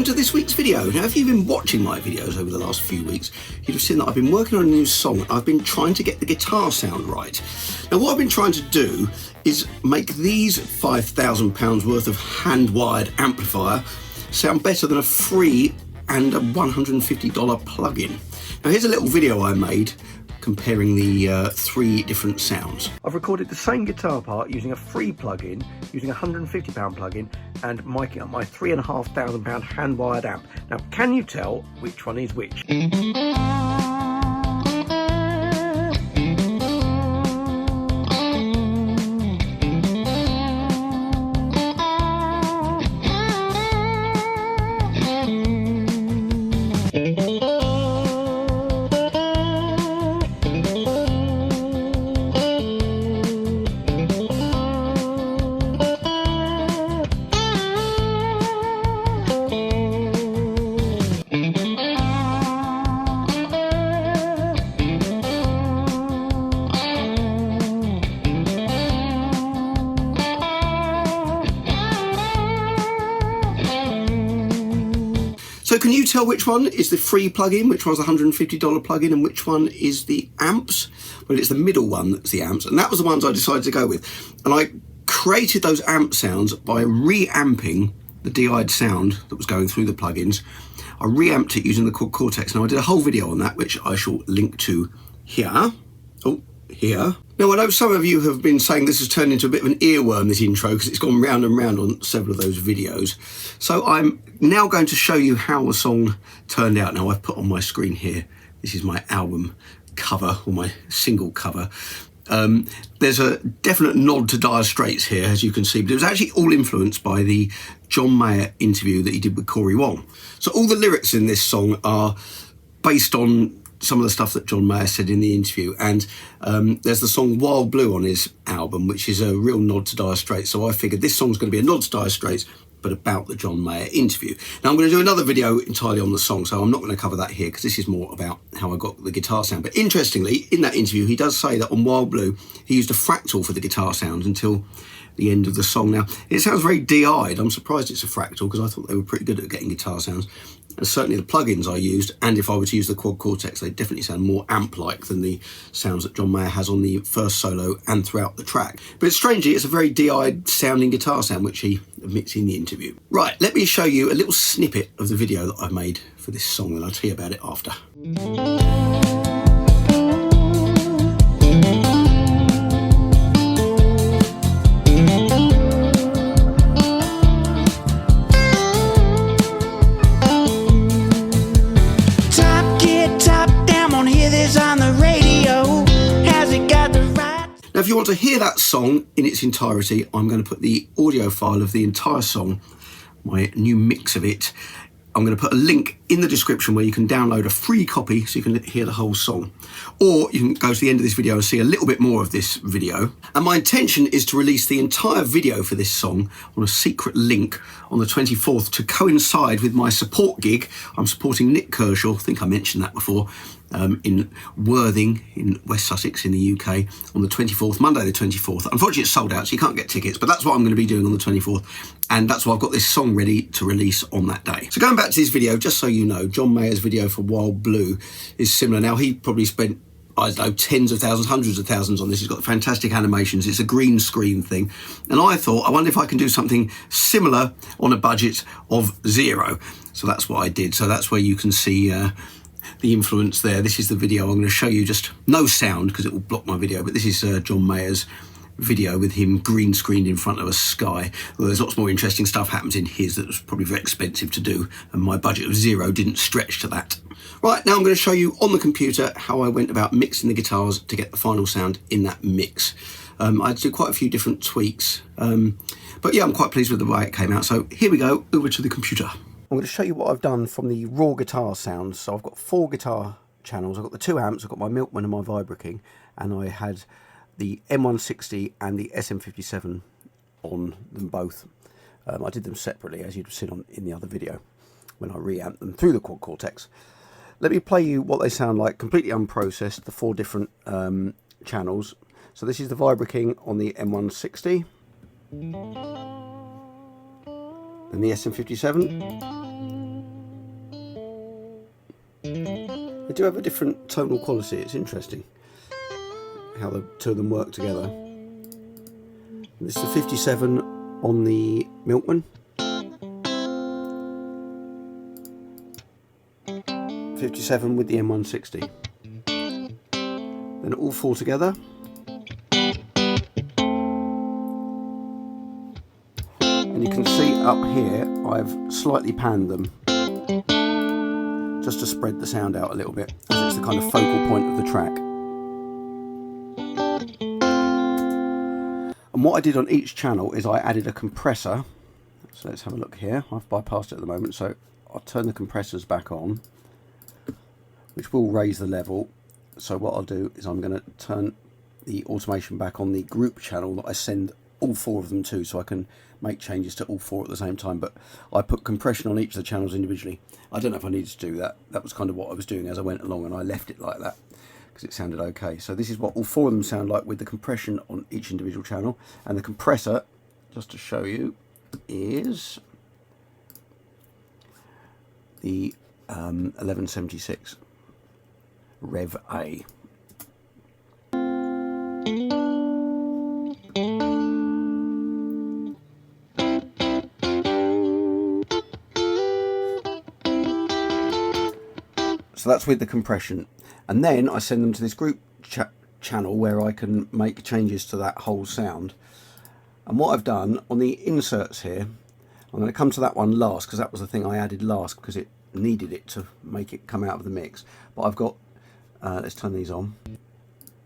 welcome to this week's video. Now, if you've been watching my videos over the last few weeks, you'd have seen that I've been working on a new song. I've been trying to get the guitar sound right. Now, what I've been trying to do is make these £5,000 worth of hand-wired amplifier sound better than a free and a $150 plug-in. Now, here's a little video I made comparing the three different sounds. I've recorded the same guitar part using a free plug-in, using a £150 plug-in, and miking up my £3,500 hand-wired amp. Now, can you tell which one is which? So can you tell which one is the free plugin, which one's the $150 plugin, and which one is the amps? Well, it's the middle one that's the amps, and that was the ones I decided to go with. And I created those amp sounds by re-amping the DI'd sound that was going through the plugins. I re-amped it using the Cortex. Now, I did a whole video on that, which I shall link to here. Oh, here. Now, I know some of you have been saying this has turned into a bit of an earworm, this intro, because it's gone round and round on several of those videos. So I'm now going to show you how the song turned out. Now, I've put on my screen here, this is my album cover, or my single cover. There's a definite nod to Dire Straits here, as you can see, but it was actually all influenced by the John Mayer interview that he did with Corey Wong. So all the lyrics in this song are based on some of the stuff that John Mayer said in the interview, and there's the song Wild Blue on his album, which is a real nod to Dire Straits. So I figured this song's going to be a nod to Dire Straits, but about the John Mayer interview. Now, I'm going to do another video entirely on the song, so I'm not going to cover that here, because this is more about how I got the guitar sound. But interestingly, in that interview, he does say that on Wild Blue, he used a fractal for the guitar sound until the end of the song. Now, it sounds very DI'd. I'm surprised it's a fractal, because I thought they were pretty good at getting guitar sounds. And certainly the plugins I used, and if I were to use the Quad Cortex, they definitely sound more amp-like than the sounds that John Mayer has on the first solo and throughout the track. But strangely, it's a very DI'd sounding guitar sound, which he admits in the interview. Right, let me show you a little snippet of the video that I made for this song, and I'll tell you about it after. Now, if you want to hear that song in its entirety, I'm going to put the audio file of the entire song, my new mix of it. I'm going to put a link in the description where you can download a free copy so you can hear the whole song. Or you can go to the end of this video and see a little bit more of this video. And my intention is to release the entire video for this song on a secret link on the 24th to coincide with my support gig. I'm supporting Nick Kershaw, I think I mentioned that before, in Worthing in West Sussex in the UK on the 24th, Monday the 24th. Unfortunately, it's sold out, so you can't get tickets, but that's what I'm going to be doing on the 24th. And that's why I've got this song ready to release on that day. So going back to this video, just so you know, John Mayer's video for Wild Blue is similar. Now, he probably spent, I don't know, tens of thousands, hundreds of thousands on this. He's got fantastic animations. It's a green screen thing. And I thought, I wonder if I can do something similar on a budget of zero. So that's what I did. So that's where you can see the influence there. This is the video. I'm going to show you just no sound because it will block my video, but this is John Mayer's video with him green screened in front of a sky. Well, there's lots more interesting stuff happens in his that was probably very expensive to do, and my budget of zero didn't stretch to that. Right, now I'm going to show you on the computer how I went about mixing the guitars to get the final sound in that mix. I had to do quite a few different tweaks, but yeah, I'm quite pleased with the way it came out. So here we go, over to the computer. I'm going to show you what I've done from the raw guitar sounds. So I've got 4 guitar channels. I've got the 2 amps, I've got my Milkman and my Vibra King, and I had the M160 and the SM57 on them both. I did them separately, as you'd seen in the other video when I re-amped them through the Quad Cortex. Let me play you what they sound like, completely unprocessed, the 4 different channels. So this is the Vibra King on the M160. And the SM57. They do have a different tonal quality. It's interesting how the two of them work together. This is the 57 on the Milkman. 57 with the M160. Then all four together. And you can see up here I've slightly panned them just to spread the sound out a little bit, as it's the kind of focal point of the track. And what I did on each channel is I added a compressor. So let's have a look here. I've bypassed it at the moment, so I'll turn the compressors back on, which will raise the level. So what I'll do is I'm going to turn the automation back on the group channel that I send all four of them to, so I can make changes to all four at the same time. But I put compression on each of the channels individually. I don't know if I needed to do that. That was kind of what I was doing as I went along, and I left it like that because it sounded okay. So this is what all four of them sound like with the compression on each individual channel. And the compressor, just to show you, is the 1176 Rev A. So that's with the compression, and then I send them to this group channel where I can make changes to that whole sound. And what I've done on the inserts here, I'm going to come to that one last because that was the thing I added last because it needed it to make it come out of the mix. But I've got, let's turn these on.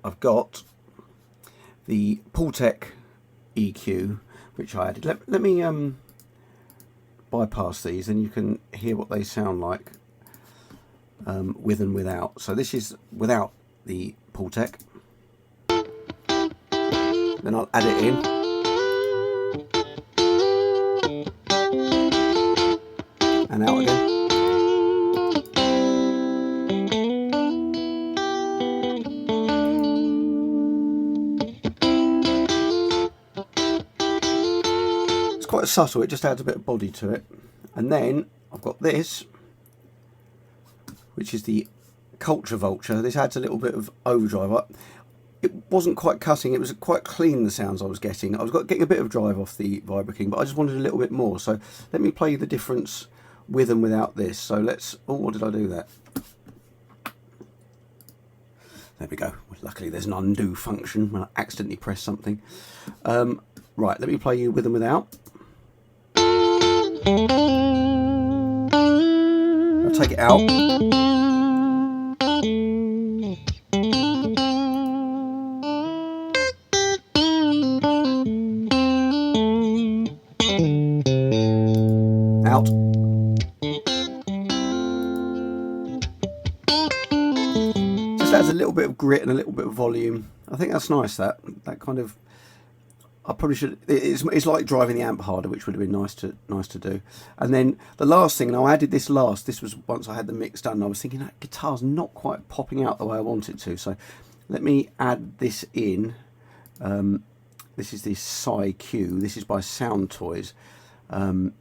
I've got the Cortex EQ, which I added. Let me bypass these, and you can hear what they sound like. With and without. So this is without the Cortex. Then I'll add it in. And out again. It's quite subtle, it just adds a bit of body to it. And then I've got this, which is the Culture Vulture. This adds a little bit of overdrive. It wasn't quite cutting, it was quite clean, the sounds I was getting. I was getting a bit of drive off the Vibra King, but I just wanted a little bit more. So let me play the difference with and without this. So let's, oh, what did I do there? There we go. Luckily there's an undo function when I accidentally press something. Right, let me play you with and without. I'll take it out. Out. Just adds a little bit of grit and a little bit of volume. I think that's nice, that kind of, I probably should, it's like driving the amp harder, which would have been nice to do. And then the last thing, and I added this last, this was once I had the mix done, and I was thinking that guitar's not quite popping out the way I want it to. So let me add this in. This is the Psy Q. This is by Sound Toys. And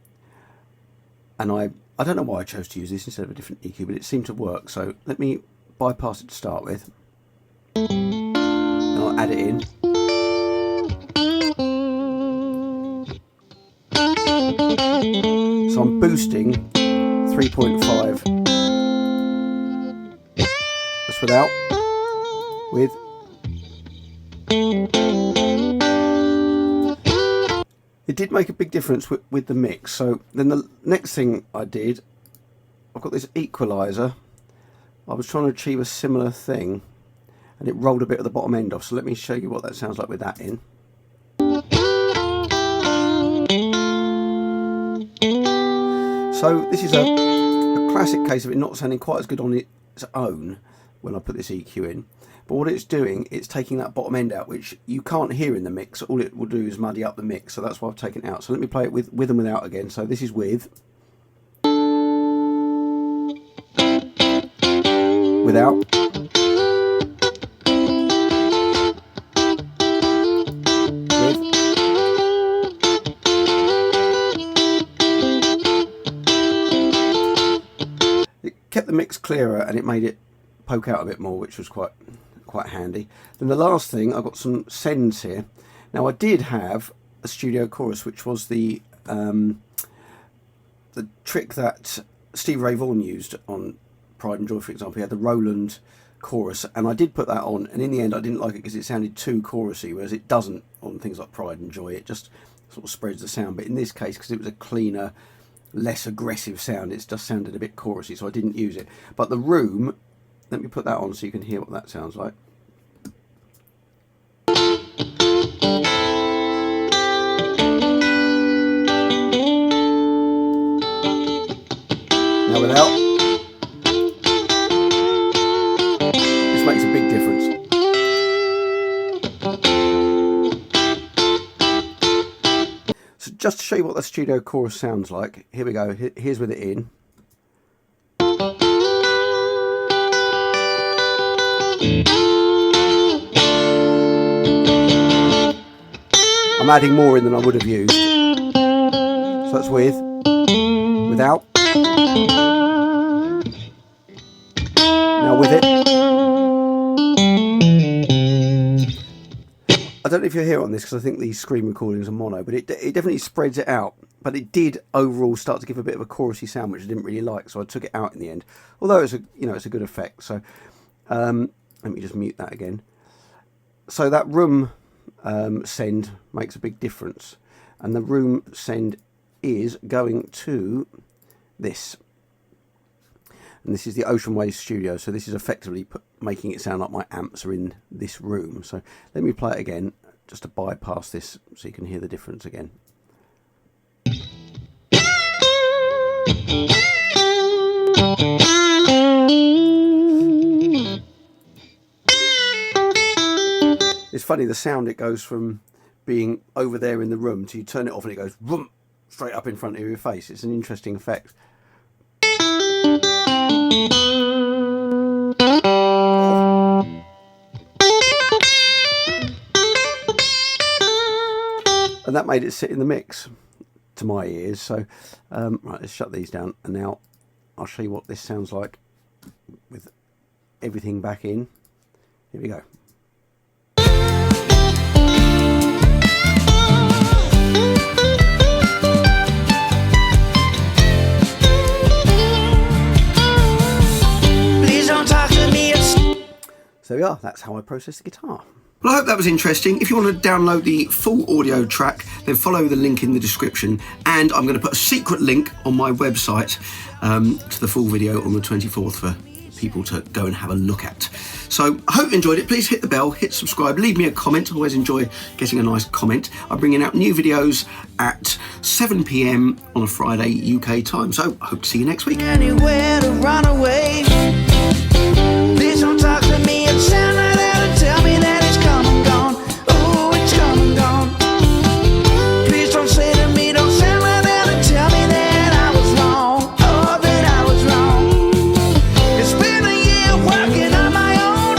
I don't know why I chose to use this instead of a different EQ, but it seemed to work. So let me bypass it to start with. And I'll add it in. So I'm boosting 3.5. That's without. With. It did make a big difference with the mix. So then the next thing I did, I've got this equalizer. I was trying to achieve a similar thing, and it rolled a bit of the bottom end off. So let me show you what that sounds like with that in. So this is a classic case of it not sounding quite as good on its own when I put this EQ in. But what it's doing, it's taking that bottom end out, which you can't hear in the mix. All it will do is muddy up the mix, so that's why I've taken it out. So let me play it with and without again. So this is with. Without. With. It kept the mix clearer and it made it poke out a bit more, which was quite handy. Then the last thing, I've got some sends here. Now I did have a studio chorus, which was the trick that Stevie Ray Vaughan used on Pride and Joy, for example. He had the Roland chorus, and I did put that on, and in the end I didn't like it because it sounded too chorusy, whereas it doesn't on things like Pride and Joy. It just sort of spreads the sound. But in this case, because it was a cleaner, less aggressive sound, it just sounded a bit chorusy, so I didn't use it. But the Room, let me put that on so you can hear what that sounds like. Now without, this makes a big difference. So just to show you what the studio chorus sounds like, here we go. Here's with it in. I'm adding more in than I would have used. So that's with, without. Now with it. I don't know if you'll hear it on this because I think these screen recordings are mono, but it definitely spreads it out. But it did overall start to give a bit of a chorusy sound, which I didn't really like, so I took it out in the end. Although it's a good effect. So let me just mute that again. So that Room send makes a big difference, and the Room send is going to this, and this is the Ocean Waves Studio, so this is effectively making it sound like my amps are in this room. So let me play it again just to bypass this so you can hear the difference again. It's funny, the sound, it goes from being over there in the room to you turn it off and it goes vroom, straight up in front of your face. It's an interesting effect. And that made it sit in the mix to my ears. So right, let's shut these down, and now I'll show you what this sounds like with everything back in. Here we go. So there we are, that's how I process the guitar. Well, I hope that was interesting. If you want to download the full audio track, then follow the link in the description, and I'm going to put a secret link on my website to the full video on the 24th for people to go and have a look at. So I hope you enjoyed it. Please hit the bell, hit subscribe, leave me a comment. I always enjoy getting a nice comment. I'm bringing out new videos at 7 PM on a Friday UK time, so I hope to see you next week. Anywhere to run away. Please don't talk to me and sound like that and tell me that it's come and gone. Oh, it's come and gone. Please don't say to me, don't sound like that and tell me that I was wrong. Oh, that I was wrong. It's been a year working on my own,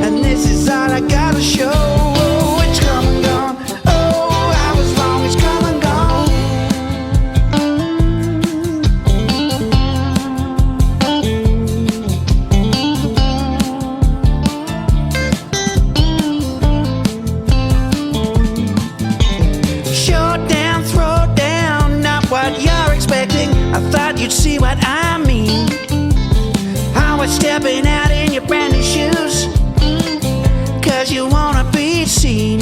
and this is all I gotta show. Oh, it's come and gone. Oh, I was wrong, it's come and gone. I thought you'd see what I mean. I was stepping out in your brand new shoes, 'cause you wanna be seen.